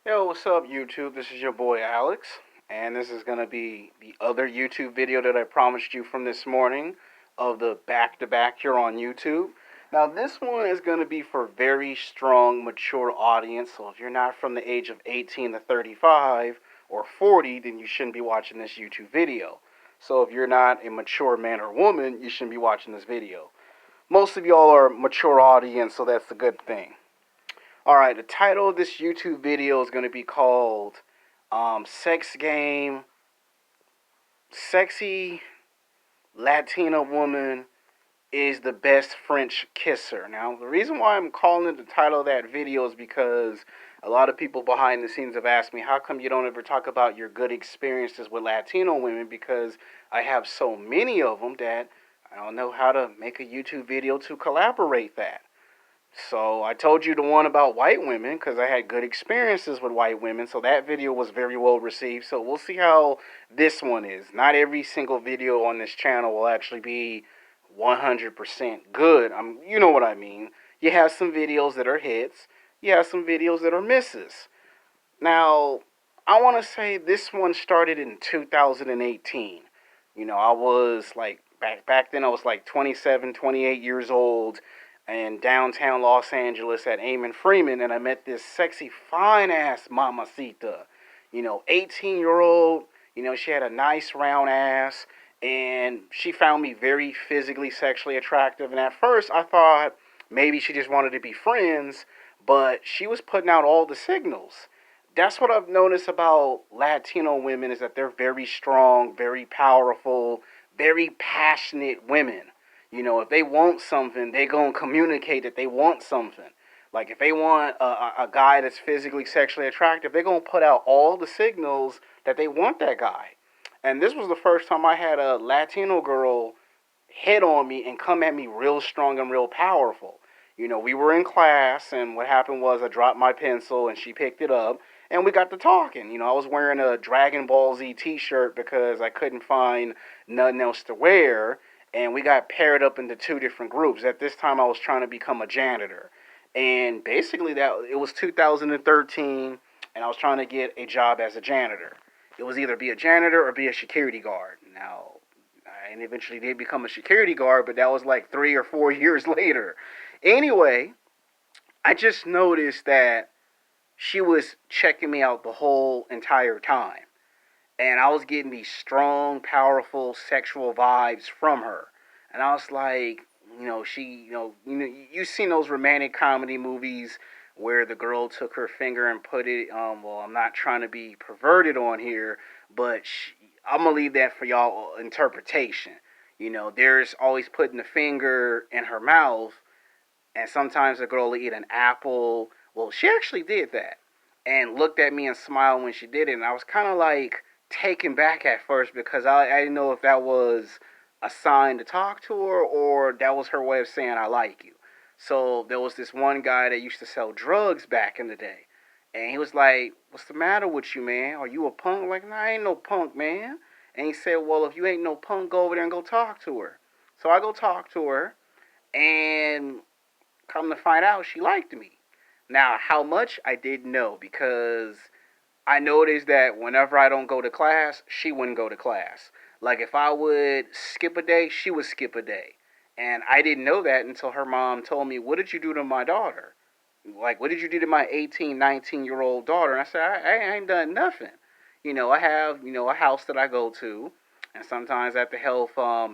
Yo, what's up, YouTube? This is your boy Alex, and this is going to be the other YouTube video that I promised you from this morning of the back-to-back here on YouTube. Now, this one is going to be for very strong, mature audience, so if you're not from the age of 18 to 35 or 40, then you shouldn't be watching this YouTube video. So if you're not a mature man or woman, you shouldn't be watching this video. Most of y'all are mature audience, so that's a good thing. Alright, the title of this YouTube video is going to be called Sex Game Sexy Latina Woman is the Best French Kisser. Now, the reason why I'm calling it the title of that video is because a lot of people behind the scenes have asked me, how come you don't ever talk about your good experiences with Latino women? Because I have so many of them that I don't know how to make a YouTube video to collaborate that. So I told you the one about white women because I had good experiences with white women. So that video was very well received. So we'll see how this one is. Not every single video on this channel will actually be 100% good. You know what I mean. You have some videos that are hits. You have some videos that are misses. Now, I want to say this one started in 2018. I was like, back then I was like 27, 28 years old in downtown Los Angeles at Eamon Freeman, and I met this sexy, fine-ass mamacita. 18-year-old, she had a nice round ass, and she found me very physically, sexually attractive, and at first I thought maybe she just wanted to be friends, but she was putting out all the signals. That's what I've noticed about Latino women is that they're very strong, very powerful, very passionate women. If they want something, they going to communicate that they want something. Like, if they want a guy that's physically, sexually attractive, they're going to put out all the signals that they want that guy. And this was the first time I had a Latino girl hit on me and come at me real strong and real powerful. We were in class, and what happened was I dropped my pencil, and she picked it up, and we got to talking. I was wearing a Dragon Ball Z t-shirt because I couldn't find nothing else to wear, and we got paired up into two different groups. At this time, I was trying to become a janitor, and basically it was 2013, and I was trying to get a job as a janitor. It was either be a janitor or be a security guard. Now, I eventually did become a security guard, but that was like 3 or 4 years later. Anyway, I just noticed that she was checking me out the whole entire time. And I was getting these strong, powerful sexual vibes from her. And I was like, you've seen those romantic comedy movies where the girl took her finger and put it, well, I'm not trying to be perverted on here, but I'm going to leave that for y'all interpretation. There's always putting the finger in her mouth, and sometimes the girl will eat an apple. Well, she actually did that and looked at me and smiled when she did it. And I was kind of like taken back at first because I didn't know if that was a sign to talk to her or that was her way of saying I like you. So there was this one guy that used to sell drugs back in the day. And he was like, what's the matter with you, man? Are you a punk? I'm like, nah, I ain't no punk, man. And he said, well, if you ain't no punk, go over there and go talk to her. So I go talk to her, and come to find out, she liked me. Now, how much, I didn't know because I noticed that whenever I don't go to class, she wouldn't go to class. Like, if I would skip a day, she would skip a day. And I didn't know that until her mom told me, what did you do to my daughter? Like, what did you do to my 18, 19-year-old daughter? And I said, I ain't done nothing. I have, a house that I go to. And sometimes I have to help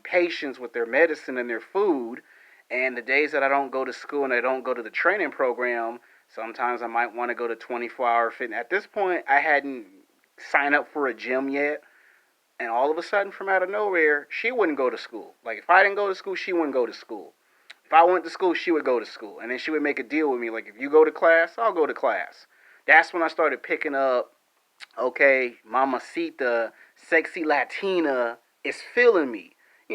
patients with their medicine and their food. And the days that I don't go to school and I don't go to the training program, sometimes I might want to go to 24-hour fitness. At this point, I hadn't signed up for a gym yet. And all of a sudden, from out of nowhere, she wouldn't go to school. Like, if I didn't go to school, she wouldn't go to school. If I went to school, she would go to school. And then she would make a deal with me. Like, if you go to class, I'll go to class. That's when I started picking up, okay, Mamacita, sexy Latina is feeling me.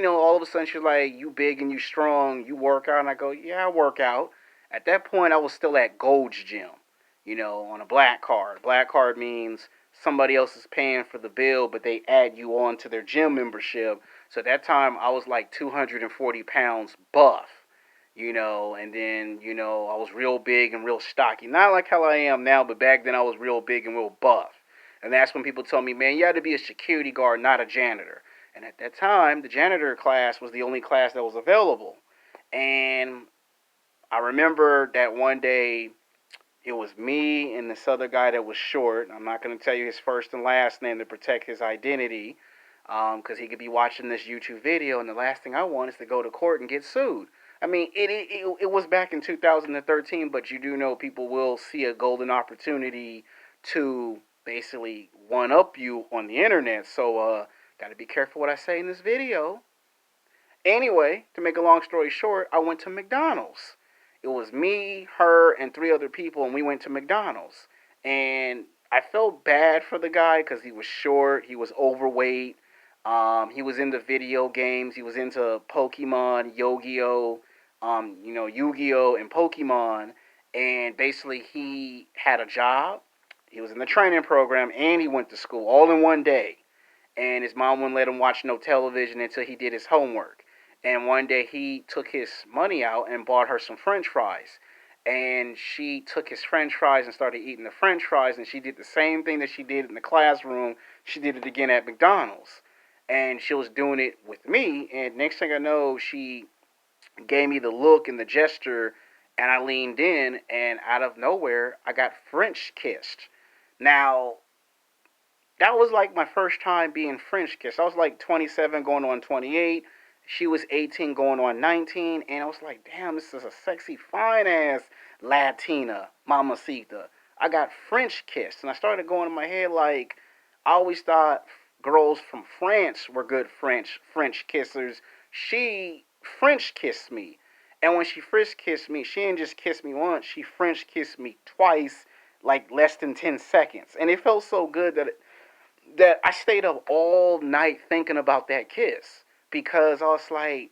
All of a sudden she's like, you big and you strong, you work out. And I go, yeah, I work out. At that point, I was still at Gold's Gym, on a black card. Black card means somebody else is paying for the bill, but they add you on to their gym membership. So at that time, I was like 240 pounds buff. and then, I was real big and real stocky. Not like how I am now, but back then I was real big and real buff. And that's when people told me, man, you had to be a security guard, not a janitor. And at that time, the janitor class was the only class that was available. And I remember that one day it was me and this other guy that was short. I'm not going to tell you his first and last name to protect his identity, because he could be watching this YouTube video, and the last thing I want is to go to court and get sued. I mean, it was back in 2013, but you do know people will see a golden opportunity to basically one up you on the internet. So, got to be careful what I say in this video. Anyway, to make a long story short, I went to McDonald's. It was me, her, and three other people, and we went to McDonald's. And I felt bad for the guy because he was short, he was overweight, he was into video games, he was into Pokemon, Yu-Gi-Oh, Yu-Gi-Oh and Pokemon. And basically, he had a job, he was in the training program, and he went to school all in one day. And his mom wouldn't let him watch no television until he did his homework. And one day he took his money out and bought her some French fries. And she took his French fries and started eating the French fries. And she did the same thing that she did in the classroom. She did it again at McDonald's. And she was doing it with me. And next thing I know, she gave me the look and the gesture. And I leaned in. And out of nowhere, I got French kissed. Now, that was like my first time being French kissed. I was like 27 going on 28. She was 18 going on 19. And I was like, damn, this is a sexy, fine ass Latina, mamacita. I got French kissed. And I started going in my head like, I always thought girls from France were good French kissers. She French kissed me. And when she French kissed me, she didn't just kiss me once, she French kissed me twice, like less than 10 seconds. And it felt so good that I stayed up all night thinking about that kiss because I was like,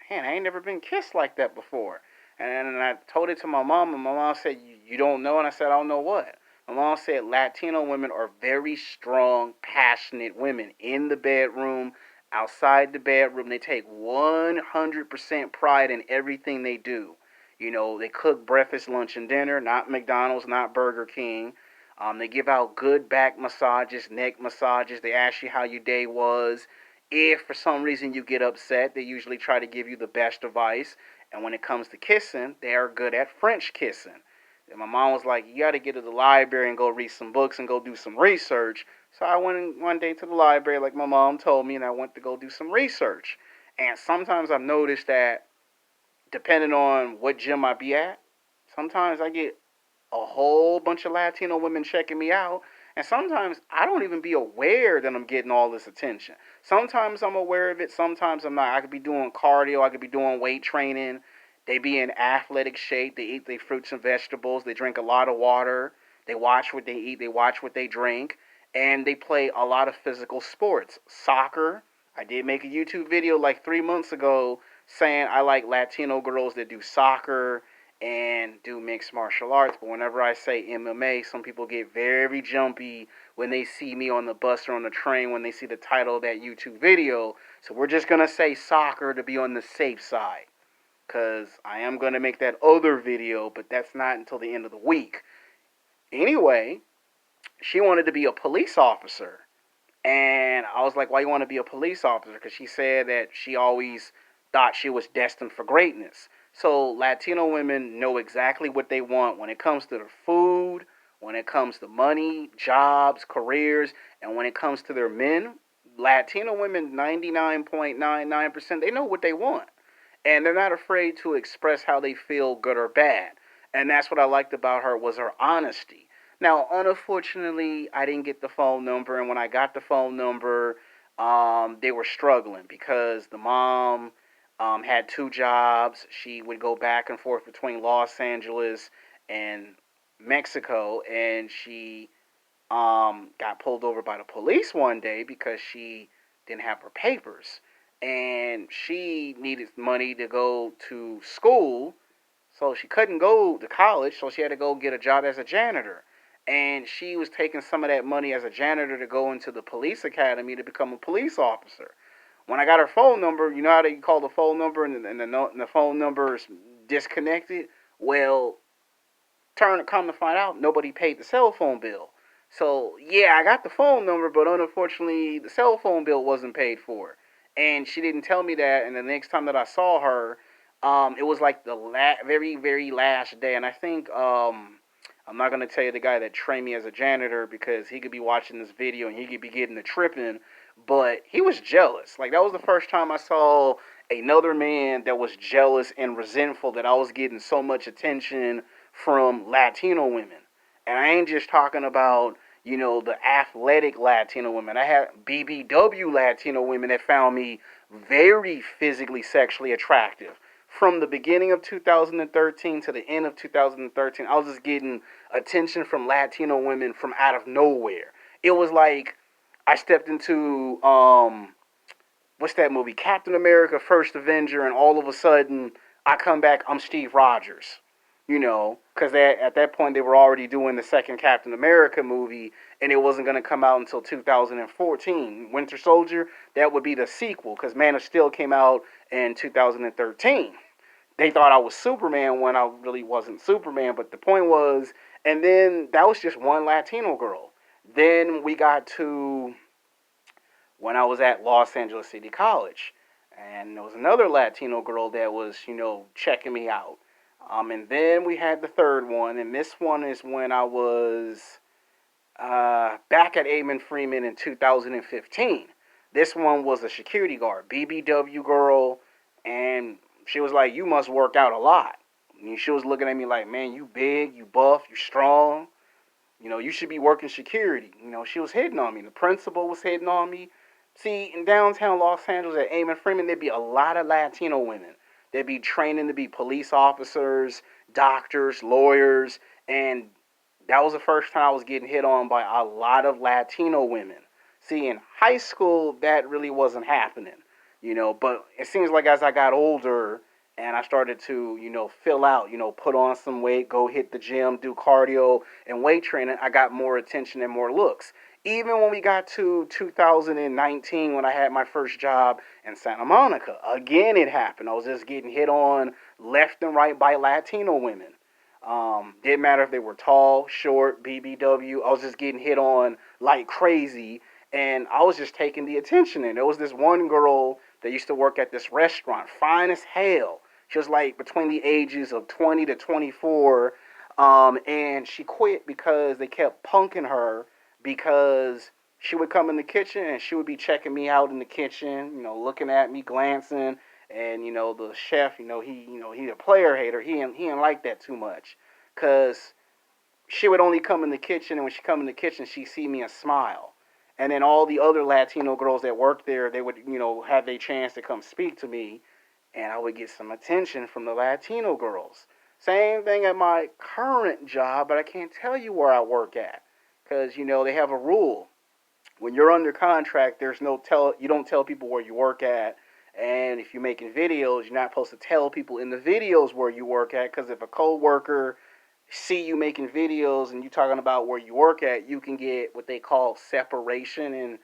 man, I ain't never been kissed like that before. And I told it to my mom, and my mom said, you don't know? And I said, I don't know what? My mom said Latino women are very strong, passionate women in the bedroom, outside the bedroom. They take 100% pride in everything they do. They cook breakfast, lunch, and dinner, not McDonald's, not Burger King. They give out good back massages, neck massages. They ask you how your day was. If for some reason you get upset, they usually try to give you the best advice. And when it comes to kissing, they are good at French kissing. And my mom was like, you got to get to the library and go read some books and go do some research. So I went one day to the library like my mom told me, and I went to go do some research. And sometimes I've noticed that depending on what gym I be at, sometimes I get a whole bunch of Latino women checking me out. And sometimes I don't even be aware that I'm getting all this attention. Sometimes I'm aware of it, sometimes I'm not. I could be doing cardio, I could be doing weight training. They be in athletic shape, they eat their fruits and vegetables, they drink a lot of water, they watch what they eat, they watch what they drink, and they play a lot of physical sports. Soccer. I did make a YouTube video like 3 months ago saying I like Latino girls that do soccer and do mixed martial arts. But whenever I say MMA, some people get very jumpy when they see me on the bus or on the train when they see the title of that YouTube video. So we're just going to say soccer to be on the safe side. Because I am going to make that other video, but that's not until the end of the week. Anyway, she wanted to be a police officer. And I was like, why you want to be a police officer? Because she said that she always thought she was destined for greatness. So Latino women know exactly what they want when it comes to their food, when it comes to money, jobs, careers, and when it comes to their men. Latino women, 99.99%, they know what they want. And they're not afraid to express how they feel, good or bad. And that's what I liked about her was her honesty. Now, unfortunately, I didn't get the phone number, and when I got the phone number, they were struggling because the mom had two jobs. She would go back and forth between Los Angeles and Mexico, and she got pulled over by the police one day because she didn't have her papers, and she needed money to go to school, so she couldn't go to college, so she had to go get a job as a janitor. And she was taking some of that money as a janitor to go into the police academy to become a police officer. When I got her phone number, you know how they call the phone number and the phone number is disconnected. Well, come to find out, nobody paid the cell phone bill. So yeah, I got the phone number, but unfortunately, the cell phone bill wasn't paid for, and she didn't tell me that. And the next time that I saw her, it was like the very very last day, and I think I'm not gonna tell you the guy that trained me as a janitor because he could be watching this video and he could be getting the tripping, but he was jealous. Like that was the first time I saw another man that was jealous and resentful that I was getting so much attention from Latino women. And I ain't just talking about, the athletic Latino women. I had BBW Latino women that found me very physically sexually attractive. From the beginning of 2013 to the end of 2013, I was just getting attention from Latino women from out of nowhere. It was like I stepped into what's that movie? Captain America: First Avenger, and all of a sudden I come back, I'm Steve Rogers. Because at that point they were already doing the second Captain America movie, and it wasn't going to come out until 2014. Winter Soldier, that would be the sequel, because Man of Steel came out in 2013. They thought I was Superman when I really wasn't Superman, but the point was, and then that was just one Latino girl. Then we got to when I was at Los Angeles City College. And there was another Latino girl that was, checking me out. And then we had the third one, and this one is when I was back at Amen Freeman in 2015. This one was a security guard, BBW girl, and she was like, "You must work out a lot." And she was looking at me like, "Man, you big, you buff, you strong. You should be working security." She was hitting on me. The principal was hitting on me. See, in downtown Los Angeles at Amen Freeman, there'd be a lot of Latino women. They'd be training to be police officers, doctors, lawyers, and that was the first time I was getting hit on by a lot of Latino women. See, in high school, that really wasn't happening, but it seems like as I got older and I started to, fill out, put on some weight, go hit the gym, do cardio and weight training, I got more attention and more looks. Even when we got to 2019, when I had my first job in Santa Monica, again it happened. I was just getting hit on left and right by Latino women. Didn't matter if they were tall, short, BBW. I was just getting hit on like crazy, and I was just taking the attention. And there was this one girl that used to work at this restaurant, fine as hell. She was like between the ages of 20 to 24, and she quit because they kept punking her because she would come in the kitchen and she would be checking me out in the kitchen, looking at me, glancing, and the chef, he a player hater. He didn't like that too much, cause she would only come in the kitchen, and when she come in the kitchen, she see me and smile. And then all the other Latino girls that worked there, they would, have their chance to come speak to me, and I would get some attention from the Latino girls. Same thing at my current job, but I can't tell you where I work at, because they have a rule. When you're under contract, there's no tell. You don't tell people where you work at, and if you're making videos, you're not supposed to tell people in the videos where you work at, because if a coworker see you making videos and you talking about where you work at, you can get what they call separation, and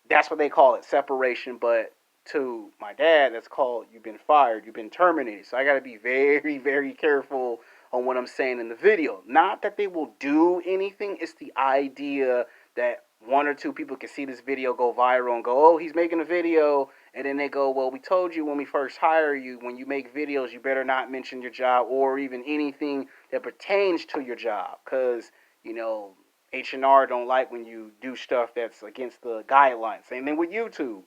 that's what they call it, separation. But to my dad, that's called you've been fired, you've been terminated. So I got to be very, very careful on what I'm saying in the video. Not that they will do anything, it's the idea that one or two people can see this video go viral and go, "Oh, he's making a video," and then they go, "Well, we told you when we first hire you, when you make videos, you better not mention your job or even anything that pertains to your job, because H&R don't like when you do stuff that's against the guidelines." Same thing with YouTube.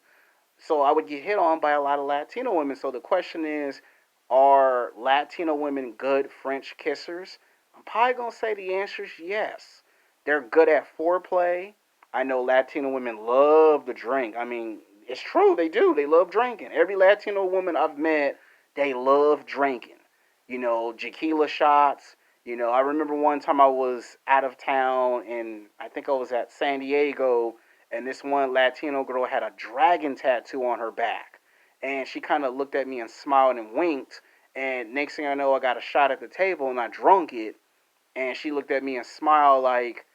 So I would get hit on by a lot of Latino women. So the question is, are Latino women good French kissers? I'm probably going to say the answer is yes. They're good at foreplay. I know Latino women love to drink. I mean, it's true, they do. They love drinking. Every Latino woman I've met, they love drinking. Tequila shots. I remember one time I was out of town, and I think I was at San Diego, and this one Latino girl had a dragon tattoo on her back. And she kind of looked at me and smiled and winked. And next thing I know, I got a shot at the table and I drunk it. And she looked at me and smiled like,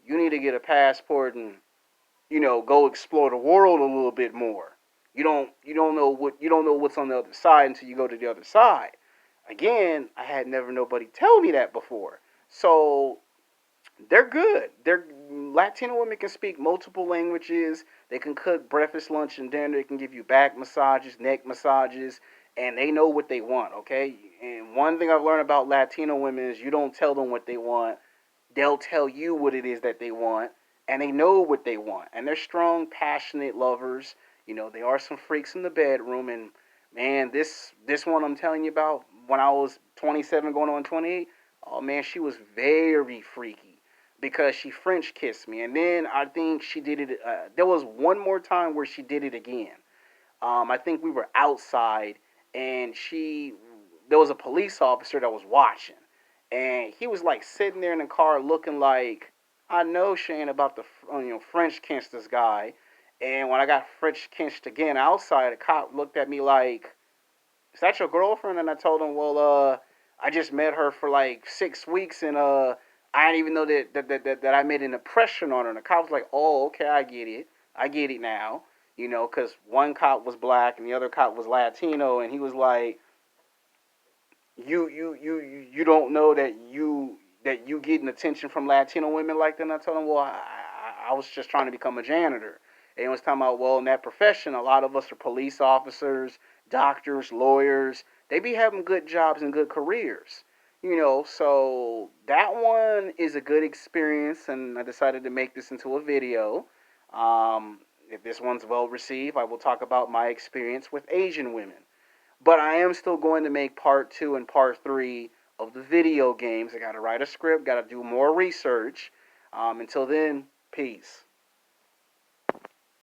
"You need to get a passport and, go explore the world a little bit more. You don't know what's on the other side until you go to the other side." Again, I had never nobody tell me that before. So they're good. They're Latino women can speak multiple languages. They can cook breakfast, lunch, and dinner. They can give you back massages, neck massages, and they know what they want. Okay. And one thing I've learned about Latino women is you don't tell them what they want. They'll tell you what it is that they want, and they know what they want. And they're strong, passionate lovers. You know, they are some freaks in the bedroom. And man, this one I'm telling you about, when I was 27 going on 28, oh man, she was very freaky because she French kissed me, and then I think she did it. There was one more time where she did it again. I think we were outside, and there was a police officer that was watching, and he was like sitting there in the car looking like, I know she ain't about to French kiss this guy. And when I got French kissed again outside, the cop looked at me like, is that your girlfriend? And I told him, well, I just met her for like 6 weeks, and I didn't even know that I made an impression on her. And the cop was like, oh, okay, I get it now. You know, because one cop was black and the other cop was Latino, and he was like, you don't know that you getting attention from Latino women like that. And I told him, well, I was just trying to become a janitor. And he was talking about, well, in that profession, a lot of us are police officers, doctors, lawyers. They be having good jobs and good careers. You know, so that one is a good experience, and I decided to make this into a video. If this one's well received, I will talk about my experience with Asian women. But I am still going to make part two and part three of the video games. I got to write a script, got to do more research. Until then, peace.